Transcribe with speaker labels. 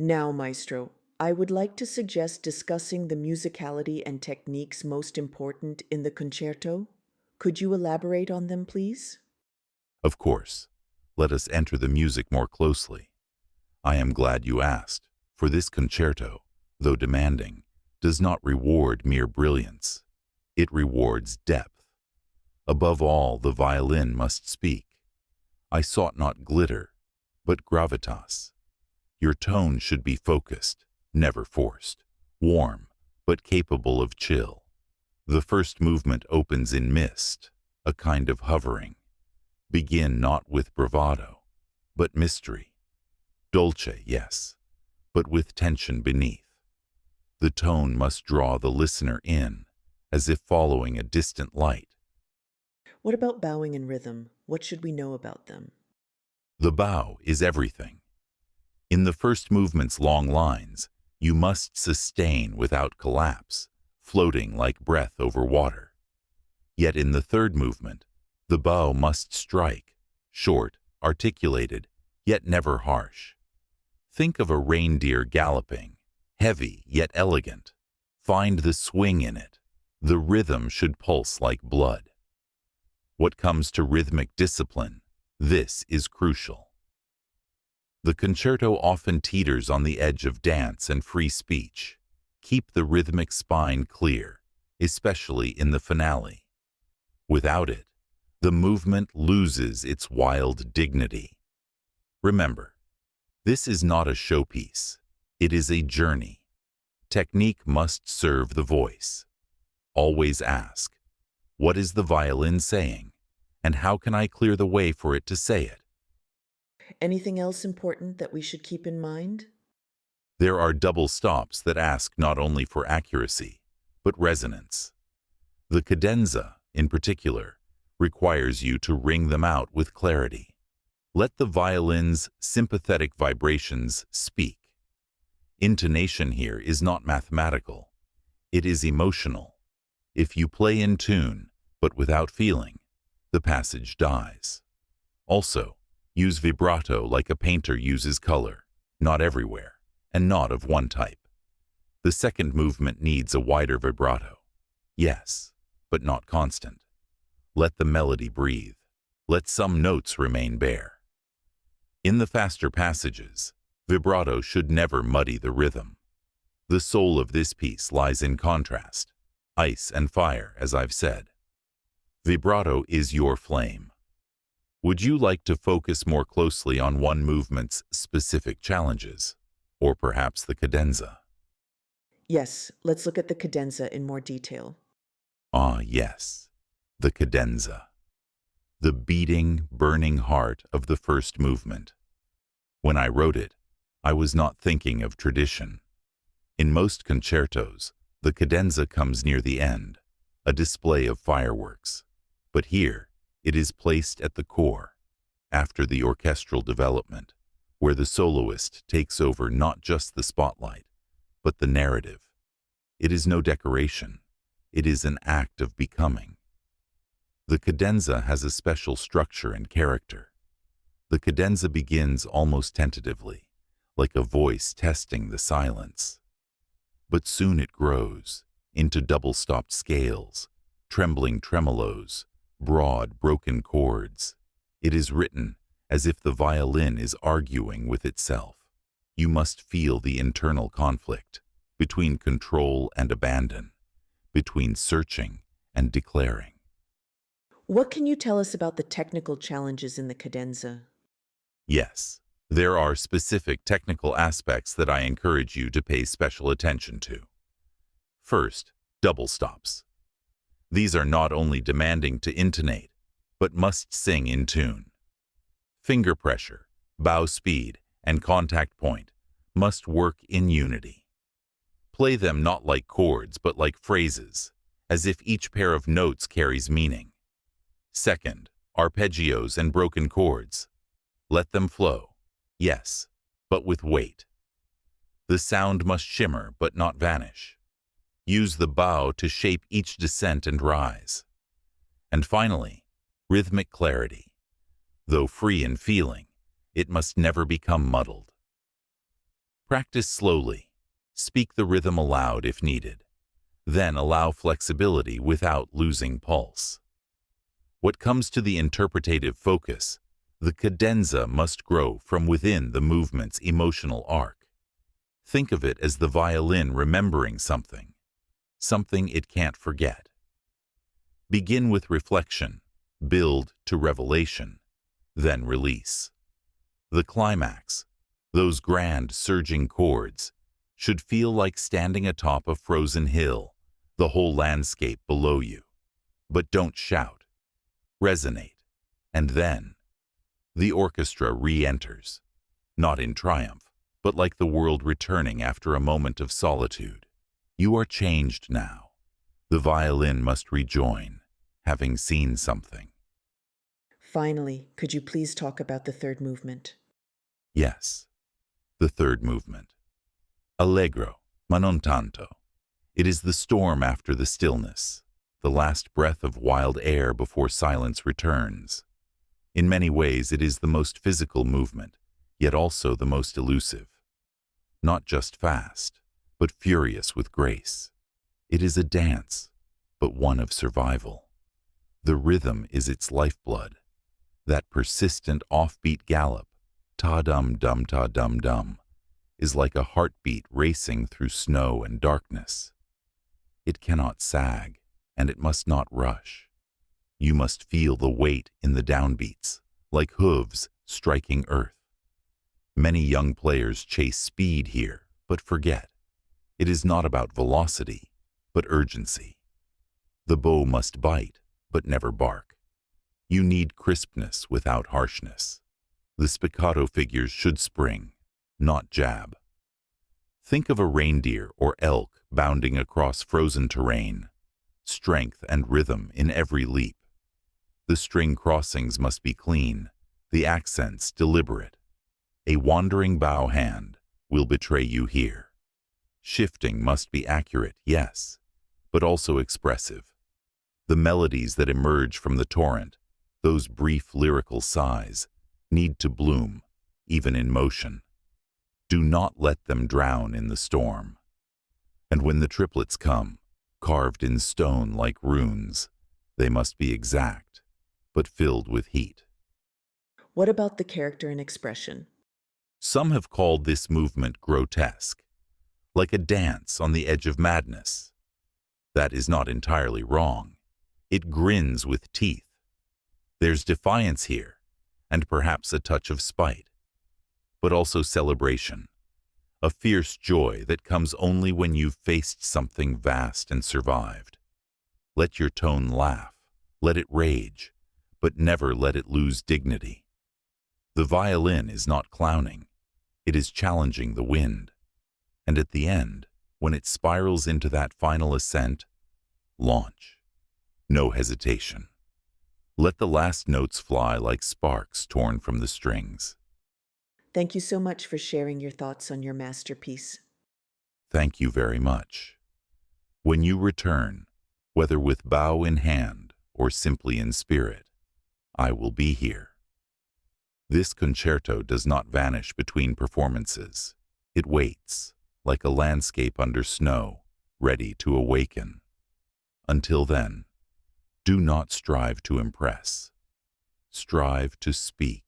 Speaker 1: Now, Maestro, I would like to suggest discussing the musicality and techniques most important in the concerto. Could you elaborate on them, please?
Speaker 2: Of course. Let us enter the music more closely. I am glad you asked, for this concerto, though demanding, does not reward mere brilliance. It rewards depth. Above all, the violin must speak. I sought not glitter, but gravitas. Your tone should be focused, never forced, warm, but capable of chill. The first movement opens in mist, a kind of hovering. Begin not with bravado, but mystery. Dolce, yes, but with tension beneath. The tone must draw the listener in, as if following a distant light.
Speaker 1: What about bowing and rhythm? What should we know about them?
Speaker 2: The bow is everything. In the first movement's long lines, you must sustain without collapse, floating like breath over water. Yet in the third movement, the bow must strike, short, articulated, yet never harsh. Think of a reindeer galloping, heavy yet elegant. Find the swing in it. The rhythm should pulse like blood. What comes to rhythmic discipline, this is crucial. The concerto often teeters on the edge of dance and free speech. Keep the rhythmic spine clear, especially in the finale. Without it, the movement loses its wild dignity. Remember, this is not a showpiece. It is a journey. Technique must serve the voice. Always ask, what is the violin saying, and how can I clear the way for it to say it?
Speaker 1: Anything else important that we should keep in mind?
Speaker 2: There are double stops that ask not only for accuracy, but resonance. The cadenza, in particular, requires you to ring them out with clarity. Let the violin's sympathetic vibrations speak. Intonation here is not mathematical. It is emotional. If you play in tune, but without feeling, the passage dies. Also, use vibrato like a painter uses color, not everywhere, and not of one type. The second movement needs a wider vibrato. Yes, but not constant. Let the melody breathe. Let some notes remain bare. In the faster passages, vibrato should never muddy the rhythm. The soul of this piece lies in contrast, ice and fire, as I've said. Vibrato is your flame. Would you like to focus more closely on one movement's specific challenges, or perhaps the cadenza?
Speaker 1: Yes, let's look at the cadenza in more detail.
Speaker 2: Ah, yes, the cadenza. The beating, burning heart of the first movement. When I wrote it, I was not thinking of tradition. In most concertos, the cadenza comes near the end, a display of fireworks. But here, it is placed at the core, after the orchestral development, where the soloist takes over not just the spotlight, but the narrative. It is no decoration. It is an act of becoming. The cadenza has a special structure and character. The cadenza begins almost tentatively, like a voice testing the silence. But soon it grows into double-stopped scales, trembling tremolos, broad, broken chords. It is written as if the violin is arguing with itself. You must feel the internal conflict between control and abandon, between searching and declaring.
Speaker 1: What can you tell us about the technical challenges in the cadenza?
Speaker 2: Yes, there are specific technical aspects that I encourage you to pay special attention to. First, double stops. These are not only demanding to intonate, but must sing in tune. Finger pressure, bow speed, and contact point must work in unity. Play them not like chords, but like phrases, as if each pair of notes carries meaning. Second, arpeggios and broken chords. Let them flow, yes, but with weight. The sound must shimmer but not vanish. Use the bow to shape each descent and rise. And finally, rhythmic clarity. Though free in feeling, it must never become muddled. Practice slowly. Speak the rhythm aloud if needed. Then allow flexibility without losing pulse. What comes to the interpretative focus, the cadenza must grow from within the movement's emotional arc. Think of it as the violin remembering something it can't forget. Begin with reflection, build to revelation, then release. The climax, those grand surging chords, should feel like standing atop a frozen hill, the whole landscape below you. But don't shout. Resonate. And then, the orchestra re-enters, not in triumph, but like the world returning after a moment of solitude. You are changed now. The violin must rejoin, having seen something.
Speaker 1: Finally, could you please talk about the third movement?
Speaker 2: Yes, the third movement. Allegro, ma non tanto. It is the storm after the stillness, the last breath of wild air before silence returns. In many ways, it is the most physical movement, yet also the most elusive. Not just fast, but furious with grace. It is a dance, but one of survival. The rhythm is its lifeblood. That persistent offbeat gallop, ta-dum-dum, ta-dum-dum, is like a heartbeat racing through snow and darkness. It cannot sag, and it must not rush. You must feel the weight in the downbeats, like hooves striking earth. Many young players chase speed here, but forget. It is not about velocity, but urgency. The bow must bite, but never bark. You need crispness without harshness. The spiccato figures should spring, not jab. Think of a reindeer or elk bounding across frozen terrain. Strength and rhythm in every leap. The string crossings must be clean, the accents deliberate. A wandering bow hand will betray you here. Shifting must be accurate, yes, but also expressive. The melodies that emerge from the torrent, those brief lyrical sighs, need to bloom, even in motion. Do not let them drown in the storm. And when the triplets come, carved in stone like runes, they must be exact, but filled with heat.
Speaker 1: What about the character and expression?
Speaker 2: Some have called this movement grotesque, like a dance on the edge of madness. That is not entirely wrong. It grins with teeth. There's defiance here, and perhaps a touch of spite, but also celebration, a fierce joy that comes only when you've faced something vast and survived. Let your tone laugh, let it rage, but never let it lose dignity. The violin is not clowning, it is challenging the wind. And at the end, when it spirals into that final ascent, launch. No hesitation. Let the last notes fly like sparks torn from the strings.
Speaker 1: Thank you so much for sharing your thoughts on your masterpiece.
Speaker 2: Thank you very much. When you return, whether with bow in hand or simply in spirit, I will be here. This concerto does not vanish between performances. It waits, like a landscape under snow, ready to awaken. Until then, do not strive to impress. Strive to speak.